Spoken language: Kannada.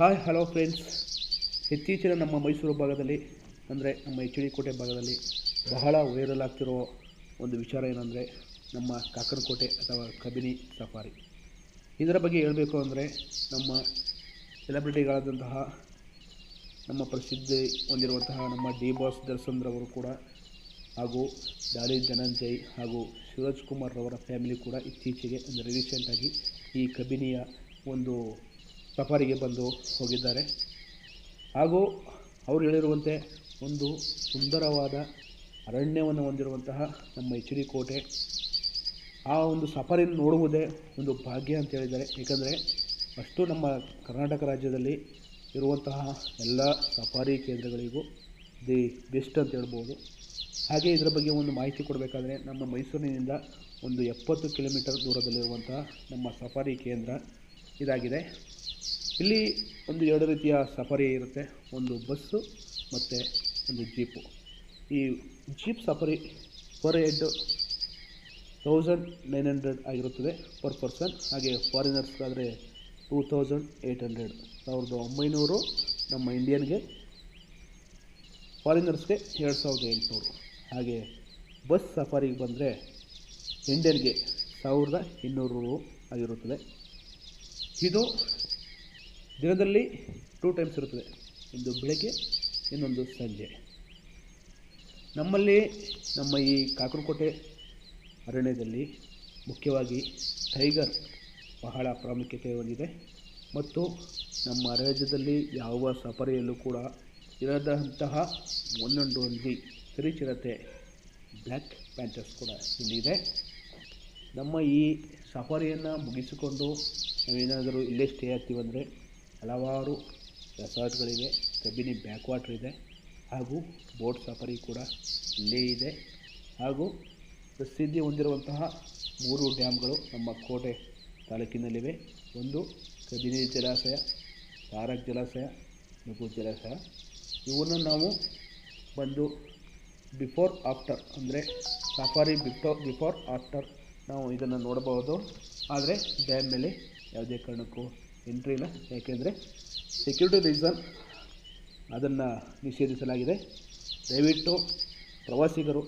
Hi hello friends. ಇತ್ತೀಚಿನ ನಮ್ಮ ಮೈಸೂರು ಭಾಗದಲ್ಲಿ ಅಂದರೆ ನಮ್ಮ ಎಚ್ ಡಿ ಕೋಟೆ ಭಾಗದಲ್ಲಿ ಬಹಳ ವೈರಲ್ ಆಗ್ತಿರೋ ಒಂದು ವಿಚಾರ ಏನಂದರೆ ನಮ್ಮ ಕಾಕನಕೋಟೆ ಅಥವಾ ಕಬಿನಿ ಸಫಾರಿ. ಇದರ ಬಗ್ಗೆ ಹೇಳಬೇಕು ಅಂದರೆ ನಮ್ಮ ಸೆಲೆಬ್ರಿಟಿಗಳಾದಂತಹ ನಮ್ಮ ಪ್ರಸಿದ್ಧಿ ಹೊಂದಿರುವಂತಹ ನಮ್ಮ ಡಿ ಬಾಸ್ ದರ್ಶನ್ ರವರು ಕೂಡ ಹಾಗೂ ಡಾಲಿ ಧನಂಜಯ್ ಹಾಗೂ ಶಿವರಾಜ್ ಕುಮಾರ್ ರವರ ಫ್ಯಾಮಿಲಿ ಕೂಡ ಇತ್ತೀಚೆಗೆ ಅಂದರೆ ರೀಸೆಂಟಾಗಿ ಈ ಕಬಿನಿಯ ಒಂದು ಸಫಾರಿಗೆ ಬಂದು ಹೋಗಿದ್ದಾರೆ. ಹಾಗೂ ಅವರು ಹೇಳಿರುವಂತೆ ಒಂದು ಸುಂದರವಾದ ಅರಣ್ಯವನ್ನು ಹೊಂದಿರುವಂತಹ ನಮ್ಮ ಎಚ್ ಡಿ ಕೋಟೆ ಆ ಒಂದು ಸಫಾರಿಯನ್ನು ನೋಡುವುದೇ ಒಂದು ಭಾಗ್ಯ ಅಂತ ಹೇಳಿದ್ದಾರೆ. ಏಕೆಂದರೆ ಅಷ್ಟು ನಮ್ಮ ಕರ್ನಾಟಕ ರಾಜ್ಯದಲ್ಲಿ ಇರುವಂತಹ ಎಲ್ಲ ಸಫಾರಿ ಕೇಂದ್ರಗಳಿಗೂ ದಿ ಬೆಸ್ಟ್ ಅಂತ ಹೇಳ್ಬೋದು. ಹಾಗೆ ಇದರ ಬಗ್ಗೆ ಒಂದು ಮಾಹಿತಿ ಕೊಡಬೇಕಾದ್ರೆ ನಮ್ಮ ಮೈಸೂರಿನಿಂದ ಒಂದು 70 ಕಿಲೋಮೀಟರ್ ದೂರದಲ್ಲಿರುವಂತಹ ನಮ್ಮ ಸಫಾರಿ ಕೇಂದ್ರ ಇದಾಗಿದೆ. ಇಲ್ಲಿ ಒಂದು 2 ರೀತಿಯ ಸಫಾರಿ ಇರುತ್ತೆ, ಒಂದು ಬಸ್ಸು ಮತ್ತು ಒಂದು ಜೀಪು. ಈ ಜೀಪ್ ಸಫಾರಿ ಪರ್ ಹೆಡ್ 1900 ಆಗಿರುತ್ತದೆ ಪರ್ ಪರ್ಸನ್. ಹಾಗೆ ಫಾರಿನರ್ಸ್ಗಾದರೆ 2800 1900 ನಮ್ಮ ಇಂಡಿಯನ್ಗೆ, ಫಾರಿನರ್ಸ್ಗೆ 2800. ಹಾಗೆ ಬಸ್ ಸಫಾರಿಗೆ ಬಂದರೆ ಇಂಡಿಯನ್ಗೆ 1200 ಆಗಿರುತ್ತದೆ. ಇದು ದಿನದಲ್ಲಿ 2 ಟೈಮ್ಸ್ ಇರುತ್ತದೆ, ಒಂದು ಬೆಳಗ್ಗೆ ಇನ್ನೊಂದು ಸಂಜೆ. ನಮ್ಮಲ್ಲಿ ನಮ್ಮ ಈ ಕಾಕನಕೋಟೆ ಅರಣ್ಯದಲ್ಲಿ ಮುಖ್ಯವಾಗಿ ಟೈಗರ್ ಬಹಳ ಪ್ರಾಮುಖ್ಯತೆ ಹೊಂದಿದೆ ಮತ್ತು ನಮ್ಮ ರಾಜ್ಯದಲ್ಲಿ ಯಾವ ಸಫಾರಿಯಲ್ಲೂ ಕೂಡ ಇರದಂತಹ ಒಂದೊಂದು ಕಿರುಚಿರತೆ ಬ್ಲ್ಯಾಕ್ ಪ್ಯಾಂಥರ್ಸ್ ಕೂಡ ಇಲ್ಲಿದೆ. ನಮ್ಮ ಈ ಸಫಾರಿಯನ್ನು ಮುಗಿಸಿಕೊಂಡು ನಾವೇನಾದರೂ ಇಲ್ಲೇ ಸ್ಟೇ ಆಗ್ತೀವಂದರೆ ಹಲವಾರು ರೆಸಾರ್ಟ್ಗಳಿವೆ, ಕಬಿನಿ ಬ್ಯಾಕ್ ವಾಟರ್ ಇದೆ, ಹಾಗೂ ಬೋಟ್ ಸಫಾರಿ ಕೂಡ ಇಲ್ಲೇ ಇದೆ. ಹಾಗೂ ಪ್ರಸಿದ್ಧಿ ಹೊಂದಿರುವಂತಹ 3 ಡ್ಯಾಮ್ಗಳು ನಮ್ಮ ಕೋಟೆ ತಾಲೂಕಿನಲ್ಲಿವೆ. ಒಂದು ಕಬಿನಿ ಜಲಾಶಯ, ತಾರಕ್ ಜಲಾಶಯ, ನಗು ಜಲಾಶಯ. ಇವನ್ನು ನಾವು ಬಂದು ಬಿಫೋರ್ ಆಫ್ಟರ್ ಅಂದರೆ ಸಫಾರಿ ಬಿಫೋರ್ ಆಫ್ಟರ್ ನಾವು ಇದನ್ನು ನೋಡಬಹುದು. ಆದರೆ ಡ್ಯಾಮ್ ಮೇಲೆ ಯಾವುದೇ ಕಾರಣಕ್ಕೂ ಎಂಟ್ರಿ ಇಲ್ಲ, ಯಾಕೆಂದರೆ ಸೆಕ್ಯೂರಿಟಿ ರೀಸನ್ ಅದನ್ನು ನಿಷೇಧಿಸಲಾಗಿದೆ. ದಯವಿಟ್ಟು ಪ್ರವಾಸಿಗರು